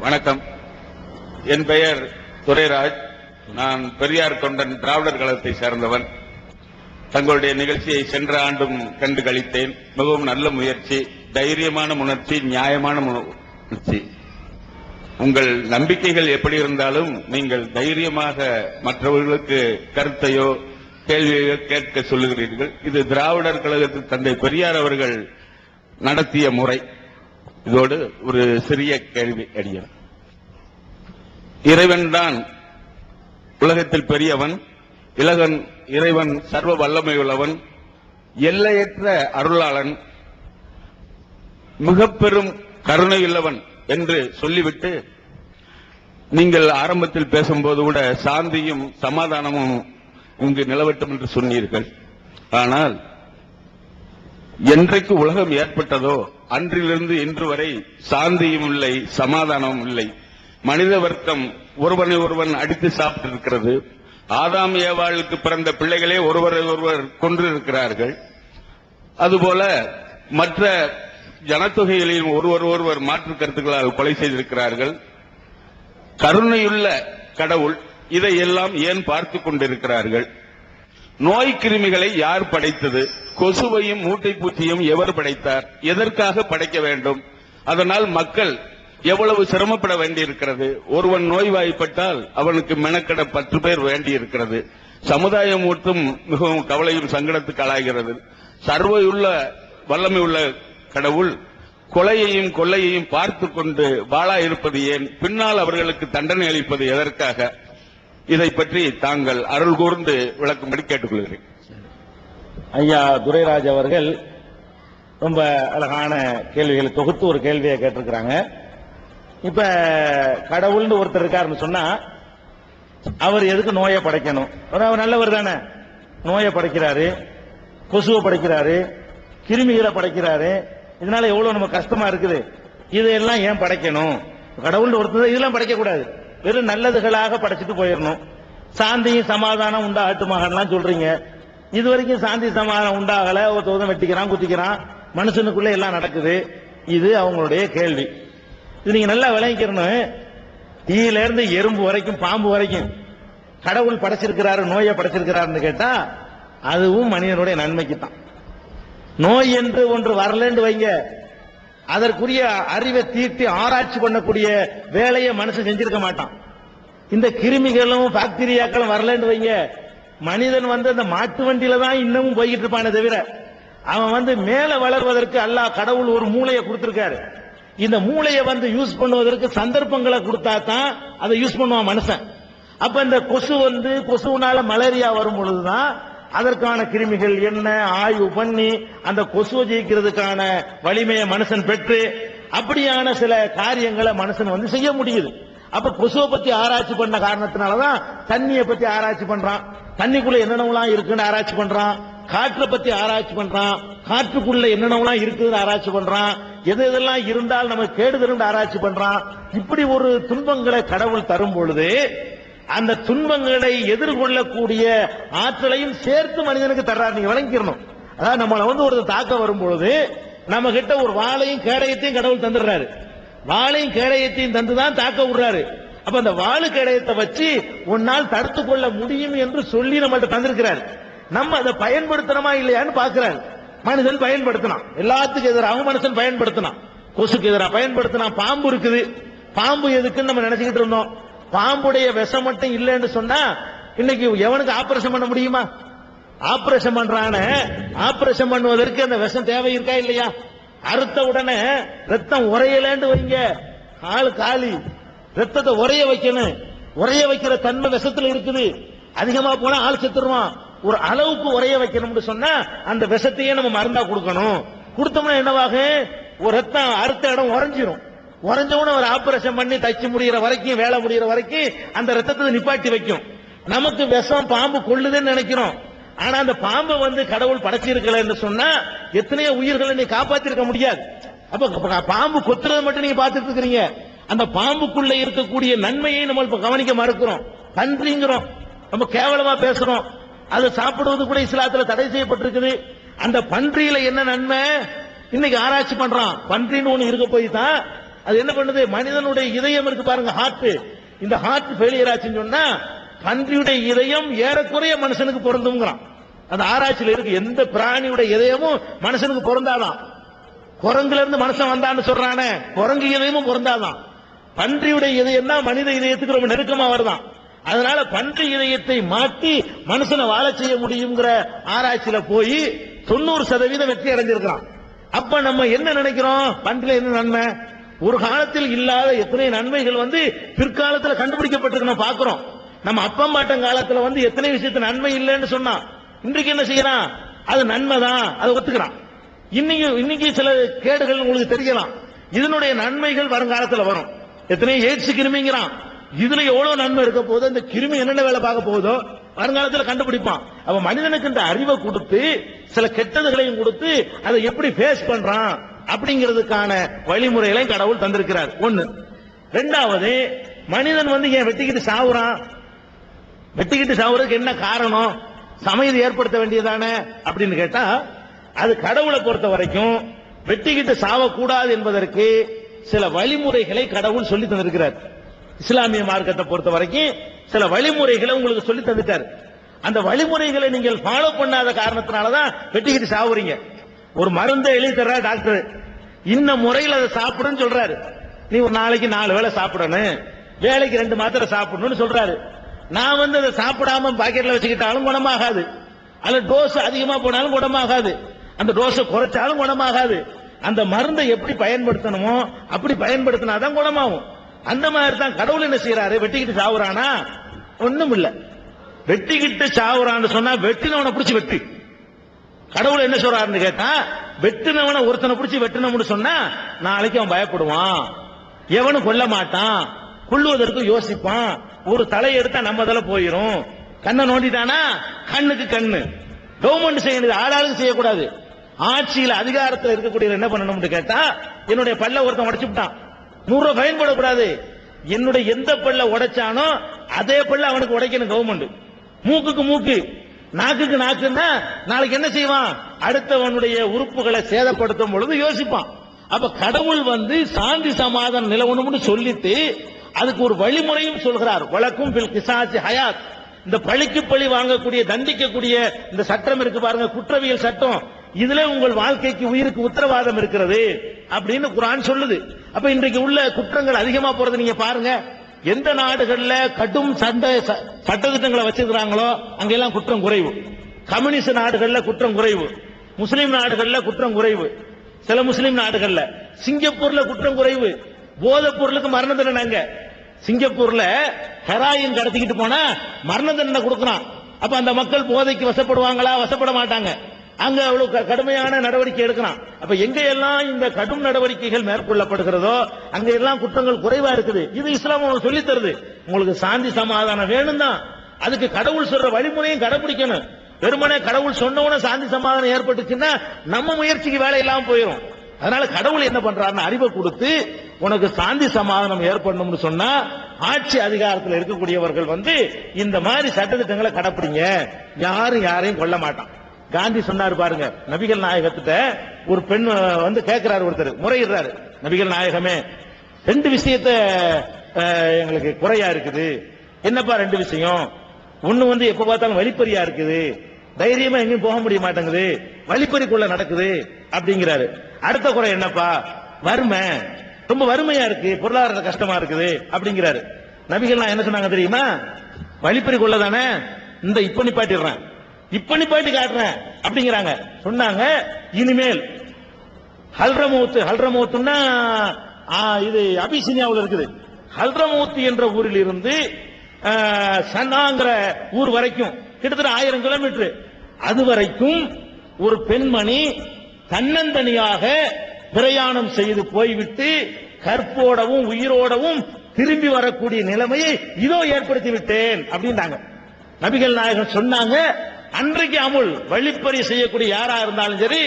வணக்கம். என் பெயர் துரைராஜ். நான் பெரியார் தொண்டன், திராவிடர் கழகத்தை சேர்ந்தவன். தங்களுடைய நிகழ்ச்சியை சென்ற ஆண்டும் கண்டு கழித்தேன். மிகவும் நல்ல முயற்சி, தைரியமான முயற்சி, நியாயமான முயற்சி. உங்கள் நம்பிக்கைகள் எப்படி இருந்தாலும் நீங்கள் தைரியமாக மற்றவர்களுக்கு கருத்தையோ கேள்வியோ கேட்க சொல்லுகிறீர்கள். இது திராவிடர் கழகத்தில் தந்தை பெரியார் அவர்கள் நடத்திய முறை. இதோடு ஒரு சிறிய கேள்வி அடியேன். இறைவன் தான் உலகத்தில் பெரியவன், இறைவன் சர்வ வல்லமை உள்ளவன், எல்லையற்ற அருளாளன், மிக பெரும் கருணையுள்ளவன் என்று சொல்லிவிட்டு நீங்கள் ஆரம்பத்தில் பேசும்போது கூட சாந்தியும் சமாதானமும் இங்கு நிலவட்டும் என்று சொன்னீர்கள். ஆனால் என்றைக்கு உலகம் ஏற்பட்டதோ அன்றிலிருந்து இன்று வரை சாந்தியும் இல்லை, சமாதானமும் இல்லை. மனித வர்க்கம் ஒருவனை ஒருவன் அடித்து சாப்பிட்டிருக்கிறது. ஆதாம் ஏவாளுக்கு பிறந்த பிள்ளைகளே ஒருவரை ஒருவர் கொன்றிருக்கிறார்கள். அதுபோல மற்ற ஜனத்தொகைகளையும் ஒருவர் மாற்று கருத்துக்களால் கொலை செய்திருக்கிறார்கள். கருணையுள்ள கடவுள் இதையெல்லாம் ஏன் பார்த்துக் கொண்டிருக்கிறார்கள்? நோய் கிருமிகளை யார் படைத்தது? கொசுவையும் மூட்டை பூச்சியும் எவர் படைத்தார்? எதற்காக படைக்க வேண்டும்? அதனால் மக்கள் எவ்வளவு சிரமப்பட வேண்டியிருக்கிறது. ஒருவன் நோய்வாய்ப்பட்டால் அவனுக்கு மெனக்கட 10 பேர் வேண்டியிருக்கிறது. சமுதாயம் மட்டும் மிகவும் கவலையும் சங்கடத்துக்கு ஆளாகிறது. சர்வையுள்ள வல்லமை உள்ள கடவுள் கொலையையும் கொள்ளையையும் பார்த்து கொண்டு வாழா இருப்பது ஏன்? பின்னால் அவர்களுக்கு தண்டனை அளிப்பது எதற்காக? இதை பற்றி தாங்கள் அருள் கூர்ந்து விளக்கும்படி கேட்டுக்கொள்கிறேன். ஐயா துரைராஜ் அவர்கள் ரொம்ப அழகான கேள்விகளை தொகுத்து ஒரு கேள்வியை கேட்டிருக்கிறாங்க. இப்ப கடவுள்னு ஒருத்தர் இருக்காருன்னு சொன்னா அவர் எதுக்கு நோயை படைக்கணும்? அவர் நல்லவர் தானே. நோயை படைக்கிறாரு, கொசுவை படைக்கிறாரு, கிருமிகளை படைக்கிறாரு. இதனால எவ்வளவு நம்ம கஷ்டமா இருக்குது. இதெல்லாம் ஏன் படைக்கணும்? கடவுள் ஒருத்தர் இதெல்லாம் படைக்க கூடாது. வெறும் நல்லதுகளாக படைச்சிட்டு போயிடணும். சாந்தியும் சமாதானம் உண்டாகட்டுமாகலாம் சொல்றீங்க. இது வரைக்கும் சாந்தி சமாதானம் உண்டாகல. ஒருத்தர் வெட்டிக்கிறான், குத்திக்கிறான், மனுஷனுக்குள்ள எல்லாம் நடக்குது. இது அவங்களுடைய கேள்வி. இது நீங்க நல்லா விளங்கிக்கணும். தீயில இருந்து எறும்பு வரைக்கும், பாம்பு வரைக்கும் கடவுள் படைச்சிருக்கிறாரு, நோயை படைச்சிருக்கிறாருன்னு கேட்டா அதுவும் மனிதனுடைய நன்மைக்கு தான். நோய் என்று ஒன்று வரலன்னு வைங்க, அதற்குரிய அறிவை தீட்டி ஆராய்ச்சி பண்ணக்கூடிய வேலையை மனுஷன் செஞ்சிருக்க மாட்டான். இந்த கிருமிகளும் பாக்டீரியாக்களும் வரலன்னு வைங்க, மனிதன் அந்த மாட்டு வண்டியில தான் இன்னமும் போய்கிட்டு இருப்பானே தவிர அவன் மேல வளர்வதற்கு அல்லாஹ் கடவுள் ஒரு மூளையை கொடுத்திருக்காரு. இந்த மூளையை யூஸ் பண்ணுவதற்கு சந்தர்ப்பங்களை கொடுத்தா தான் அதை யூஸ் பண்ணுவான் மனுஷன். அப்ப இந்த கொசுனால மலேரியா வரும் பொழுதுதான் அதற்கான கிருமிகள் என்ன ஆய்வு பண்ணி அந்த கொசுவை ஜெயிக்கிறதுக்கான வலிமையை மனுஷன் பெற்று அப்படியான சில காரியங்களை மனுஷன் செய்ய முடியுது. அப்ப கொசுவை பத்தி ஆராய்ச்சி பண்ண காரணத்தினாலதான் தண்ணியை பத்தி ஆராய்ச்சி பண்றான். தண்ணிக்குள்ள என்னென்னலாம் இருக்குன்னு ஆராய்ச்சி பண்றான். காற்றை பத்தி ஆராய்ச்சி பண்றான். காற்றுக்குள்ள என்னென்னலாம் இருக்குன்னு ஆராய்ச்சி பண்றான். எதெல்லாம் இருந்தால் நமக்கு கேடுதல் ஆராய்ச்சி பண்றான். இப்படி ஒரு துன்பங்களை கடவுள் தரும் பொழுது அந்த துன்பங்களை எதிர்கொள்ளக்கூடிய ஆற்றலையும் சேர்த்து மனிதனுக்கு தர்றாரு. நீங்க விளங்கிக்கணும். அதாவது நம்மள ஒரு தாக்க வரும்பொழுது நம்ம கிட்ட ஒரு வாளையும் கேடயத்தையும் கடவுள் தந்துடுறாரு. வாளையும் கேடயத்தையும் தந்துதான் தாக்க விடுறாரு. அப்ப அந்த வாளு கேடயத்தை வச்சு உன்னால் தடுத்துக் கொள்ள முடியும் என்று சொல்லி நம்மள்ட்ட தந்திருக்கிறார். நம்ம அதை பயன்படுத்தணுமா இல்லையான்னு பாக்குறாரு. மனிதன் பயன்படுத்தினான். எல்லாத்துக்கும் எதிராக மனுஷன் பயன்படுத்தினான். கொசுக்கு எதிராக பயன்படுத்தினான். பாம்பு இருக்குது. பாம்பு எதுக்குன்னு நம்ம நினைச்சுக்கிட்டு இருந்தோம். பாம்புடைய விஷம் மட்டும் இல்லைன்னு சொன்னா இன்னைக்கு எவனுக்கு ஆபரேஷன் பண்ண முடியுமா? ஆபரேஷன் பண்றான, ஆபரேஷன் பண்ணுவதற்கு அந்த விஷம் தேவை இருக்கா இல்லையா? அறுத்த உடனே ரத்தம் உரையலன்னு வைங்க, ஆளு காலி. ரத்தத்தை உரைய வைக்கணும். உரைய வைக்கிற தன்மை விஷத்துல இருக்குது. அதிகமா போனா ஆள் செத்துருவான். ஒரு அளவுக்கு உரைய வைக்கணும்னு சொன்னா அந்த விஷத்தையே நம்ம மருந்தா கொடுக்கணும். கொடுத்தோம்னா என்னவாக, ஒரு ரத்தம் அறுத்த இடம் உறைஞ்சிரும். உறைஞ்சவன ஒரு ஆபரேஷன் பண்ணி தச்சு முடிகிற வரைக்கும், வேலை முடிகிற வரைக்கும் அந்த ரத்தத்தை நிப்பாட்டி வைக்கும். நமக்கு விஷம் பாம்பு கொள்ளுதுன்னு நினைக்கிறோம். ஆனா அந்த பாம்பை கடவுள் படைச்சிருக்கலன்னு சொன்னா எத்தனையோ உயிர்களை நீ காப்பாத்திருக்க முடியாது. அப்ப பாம்பு கொத்துறது மட்டும் நீங்க பார்த்துட்டு இருக்கிறீங்க. அந்த பாம்புக்குள்ள இருக்கக்கூடிய நன்மையை நம்ம இப்ப கவனிக்க மறுக்கிறோம். பன்றிங்கிறோம், நம்ம கேவலமா பேசுறோம். அது சாப்பிடுவது கூட இஸ்லாத்துல தடை செய்யப்பட்டிருக்குது. அந்த பன்றியில என்ன நன்மை இன்னைக்கு ஆராய்ச்சி பண்றான். பன்றின்னு ஒண்ணு இருக்க போய் தான் அது என்ன பண்ணுது, மனிதனுடைய இதயம் இருக்கு பாருங்க, ஹார்ட். இந்த ஹார்ட் ஃபெயிலியர் ஆச்சுன்னு சொன்னா பன்றியுடைய இதயம் ஏறக்குறைய மனுஷனுக்கு பொருந்தும்ங்கிறான். அந்த ஆராய்ச்சியில் இருக்கு. எந்த பிராணியுடைய இதயமும் மனுஷனுக்கு பொருந்தாதான். குரங்குல இருந்து மனுஷன் வந்தான்னு சொல்றானே, குரங்கு இதயமும் பொருந்தாதான். பன்றியுடைய இதயம் தான் மனித இதயத்துக்கு ரொம்ப நெருக்கமா வருதான். அதனால பன்றி இதயத்தை மாற்றி மனுஷனை வாழ செய்ய முடியுங்கிற ஆராய்ச்சியில போய் 90% வெற்றி அடைஞ்சிருக்கிறான். அப்ப நம்ம என்ன நினைக்கிறோம், பன்றில என்ன நன்மை, ஒரு காலத்தில் இல்லாத எத்தனை நன்மைகள் பிற்காலத்தில் கண்டுபிடிக்கப்பட்டிருக்கு பாக்குறோம். நம்ம அப்பம் பாட்டம் காலத்துல எத்தனை விஷயத்து நன்மை இல்லைன்னு சொன்னா, இன்றைக்கு என்ன செய்யறான், அது நன்மைதான், அதை ஒத்துக்கிறான். இன்னைக்கு சில கேடுகள் உங்களுக்கு தெரியலாம், இதனுடைய நன்மைகள் வருங்காலத்தில் வரும். எத்தனை எய்ட்ஸ் கிருமிங்கிறான், இதுல எவ்வளவு நன்மை இருக்க போதோ, இந்த கிருமி என்னென்ன வேலை பார்க்க போகுதோ வருங்காலத்தில் கண்டுபிடிப்பான். அவ மனிதனுக்கு இந்த அறிவை கொடுத்து சில கெட்டதுகளையும் கொடுத்து அதை எப்படி ஃபேஸ் பண்றான் அப்படிங்கிறதுக்கான வழிமுறைகளை கடவுள் தந்திருக்கிறார். ஒண்ணு. ரெண்டாவது, மனிதன் ஏன் வெட்டிக்கிட்டு சாவுறான், வெட்டிக்கிட்டு சாவுறதுக்கு என்ன காரணம், சமயத்தை ஏற்படுத்த வேண்டியதானே அப்படின்னு கேட்டா, அது கடவுளை பொறுத்த வரைக்கும் வெட்டிக்கிட்டு சாவக்கூடாது என்பதற்கு சில வழிமுறைகளை கடவுள் சொல்லி தந்திருக்கிறார். இஸ்லாமிய மார்க்கத்தை பொறுத்த வரைக்கும் சில வழிமுறைகளை உங்களுக்கு சொல்லி தந்துட்டார். அந்த வழிமுறைகளை நீங்கள் ஃபாலோ பண்ணாத காரணத்தினாலதான் வெட்டிக்கிட்டு சாவுறீங்க. ஒரு மருந்தை எழுதி தர்ற டாக்டர், இன்ன முறையில் அதை சாப்பிடுன்னு சொல்றாரு. நீ ஒரு நாளைக்கு 4 வேளை சாப்பிடணும், வேலைக்கு 2 மாத்திரை சாப்பிடணும்னு சொல்றாரு. நான் அதை சாப்பிடாம பாக்கெட்ல வச்சுக்கிட்டாலும் குணமாகாது, அல்ல டோஸ் அதிகமா போனாலும் குணமாகாது, அந்த டோஸை குறைச்சாலும் குணமாகாது. அந்த மருந்தை எப்படி பயன்படுத்தணுமோ அப்படி பயன்படுத்தினாதான் குணமாகும். அந்த மாதிரி தான் கடவுள் என்ன செய்யறாரு, வெட்டிக்கிட்டு சாவுறானா, ஒண்ணும் இல்ல. வெட்டிக்கிட்டு சாவுறான்னு சொன்னா வெட்டினவனை பிடிச்சி வெட்டி. கடவுள் என்ன சொல்றாருன்னு கேட்டா, வெட்டினவனை ஒருத்தனை பிடிச்சி வெட்டினவனு சொன்னா நாளைக்கு அவன் பயப்படுவான், எவனும் கொல்ல மாட்டான், கொள்ளுவதற்கு யோசிப்பான். ஒரு தலை எடுத்தா நம்ம தலை போயிரும், கண்ணை நோண்டிட்டானா கண்ணுக்கு கண்ணு. கவர்மெண்ட் செய்யறது ஆளாளுக்கு செய்யக்கூடாது. ஆட்சியில் அதிகாரத்தில் இருக்கக்கூடிய என்ன பண்ணணும்னு கேட்டா, என்னுடைய பல்ல ஒருத்தன் உடைச்சுட்டான், 100 ரூபாய் ஃபைன் போடக்கூடாது. என்னுடைய எந்த பல்ல உடைச்சானோ அதே பல்ல அவனுக்கு உடைக்கணும் கவர்மெண்ட். மூக்குக்கு மூக்கு, நாக்குக்கு நாக்குன்னா நாளைக்கு என்ன செய்வான், அடுத்தவனுடைய உறுப்புகளை சேதப்படுத்தும் பொழுது யோசிப்பான். அப்ப கடவுள் சாந்தி சமாதானம் நிலவணும்னு சொல்லிட்டு அதுக்கு ஒரு வழிமுறையும் சொல்கிறார். வழக்கும் பில் கிசாசி ஹயாத். இந்த பழிக்கு பழி வாங்கக்கூடிய தண்டிக்கக்கூடிய இந்த சட்டம் இருக்கு பாருங்க, குற்றவியல் சட்டம், இதுல உங்கள் வாழ்க்கைக்கு உயிருக்கு உத்தரவாதம் இருக்கிறது அப்படின்னு குர்ஆன் சொல்லுது. அப்ப இன்றைக்கு உள்ள குற்றங்கள் அதிகமா போறது நீங்க பாருங்க. எந்த நாடுகள்ல கடும் சட்டத்திட்டங்களை வச்சிருக்கிறாங்களோ அங்கெல்லாம் குற்றம் குறைவு. கம்யூனிஸ்ட் நாடுகள்ல குற்றம் குறைவு, முஸ்லீம் நாடுகள்ல குற்றம் குறைவு, சில முஸ்லீம் நாடுகள்ல. சிங்கப்பூர்ல குற்றம் குறைவு, போதைப் பொருளுக்கு மரண தண்டனை. சிங்கப்பூர்ல ஹெராயின் கடத்திக்கிட்டு போனா மரண தண்டனை கொடுக்கறான். அப்ப அந்த மக்கள் போதைக்கு வசப்படுவாங்களா, வசப்பட மாட்டாங்க. அங்க அவ்வளவு கடுமையான நடவடிக்கை எடுக்கிறான். அப்ப எங்க எல்லாம் இந்த கடும் நடவடிக்கைகள் மேற்கொள்ளப்படுகிறதோ அங்க எல்லாம் குற்றங்கள் குறைவா இருக்குது. இது இஸ்லாம் உங்களுக்கு சொல்லி தருது. உங்களுக்கு சாந்தி சமாதானம் வேணும் தான், அதுக்கு கடவுள் சொல்ற வழிமுறையும் கடைபிடிக்கணும். வெறுமனே கடவுள் சொன்னவன சாந்தி சமாதானம் ஏற்பட்டுச்சுன்னா நம்ம முயற்சிக்கு வேலை இல்லாம போயிடும். அதனால கடவுள் என்ன பண்றாருன்னு அறிவை கொடுத்து உனக்கு சாந்தி சமாதானம் ஏற்படணும்னு சொன்னா ஆட்சி அதிகாரத்தில் இருக்கக்கூடியவர்கள் இந்த மாதிரி சட்டத்திட்டங்களை கடைப்பிடிங்க, யாரும் யாரையும் கொல்ல மாட்டான். காந்தி சொன்னாரு பாருங்க, நபிகள் நாயகத்திட்ட ஒரு பெண் கேட்கிறாரு, ஒருத்தர் முறையிடுறாரு, நபிகள் நாயகமே 2 விஷயத்த எங்களுக்கு குறையா இருக்குது. என்னப்பா 2 விஷயம்? ஒண்ணு எப்ப பார்த்தாலும் வழிப்பறியா இருக்குது, தைரியமா எங்கேயும் போக முடிய மாட்டேங்குது, வழிப்பறிக்குள்ள நடக்குது அப்படிங்கிறாரு. அடுத்த குறை என்னப்பா? வறுமை, ரொம்ப வறுமையா இருக்கு, பொருளாதார கஷ்டமா இருக்குது அப்படிங்கிறாரு. நபிகள் என்ன சொன்னாங்க தெரியுமா? வழிப்பறிக்குள்ள தானே, இந்த இப்ப நிப்பாட்டிடுறேன், இப்ப நிப்பாட்டி காட்டுறேன் அப்படிங்கிறாங்க. சொன்னாங்க இனிமேல் ஹல்ரமௌத்துன்னா இது அபிசினியாவில் இருக்குது. ஹல்ரமௌத் என்ற ஊரில் இருந்து சன்னாங்கிற ஊர் வரைக்கும் கிட்டத்தட்ட 1000 கிலோமீட்டர், அது வரைக்கும் ஒரு பெண்மணி தன்னந்தனியாக பிரயாணம் செய்து போய்விட்டு கற்போடவும் உயிரோடவும் திரும்பி வரக்கூடிய நிலைமையை இதோ ஏற்படுத்தி விட்டேன் அப்படின்றாங்க. நபிகள் நாயகம் சொன்னாங்க, அன்றைக்கு அமுல் வழிப்பறி செய்யக்கூடிய யாரா இருந்தாலும் சரி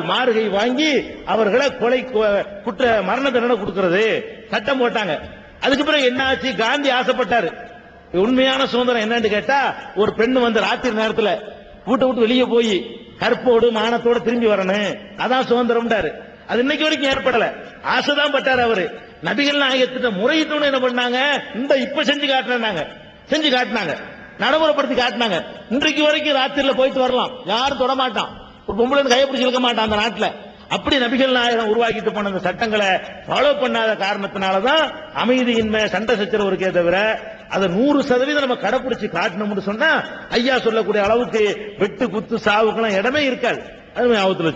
மாறுகை வாங்கி அவர்களை கொலை குற்ற மரண தண்டனை கொடுக்கிறது சட்டம் போட்டாங்க. அதுக்கு பிறகு என்ன ஆச்சு? காந்தி ஆசைப்பட்டாரு. உண்மையான சுதந்திரம் என்னன்னு கேட்டா, ஒரு பெண்ணு ராத்திரி நேரத்தில் வீட்டை விட்டு வெளியே போய் கற்போடு மானத்தோடு திரும்பி வரணும், அதான் சுதந்திரம். அது இன்னைக்கு வரைக்கும் ஏற்படல. ஆசைதான் பட்டார் அவரு. நபிகள் நாயகத்திட்ட முறையிட்டோன்னு என்ன பண்ணாங்க, இந்த இப்ப செஞ்சு காட்டினாங்க, நடைமுறைப்படுத்தி காட்டினாங்க. இன்றைக்கு வரைக்கும் ராத்திரில போயிட்டு வரலாம், யாரும் தொட மாட்டான், ஒரு பொம்பளை கையை பிடிச்சி இழுக்க மாட்டான் அந்த நாட்டுல. அப்படி நபிகள் நாயகம் உருவாக்கிட்டு போன அந்த சட்டங்களை ஃபாலோ பண்ணாத காரணத்தினாலதான் அமைதியின்மை, சண்டை சச்சரவு இருக்கே தவிர அதை 100% நம்ம கடைபிடிச்சு காட்டணும்னு சொன்னா ஐயா சொல்லக்கூடிய அளவுக்கு வெட்டு குத்து சாவுக்கெல்லாம் இடமே இருக்காது. அது ஞாபகத்துல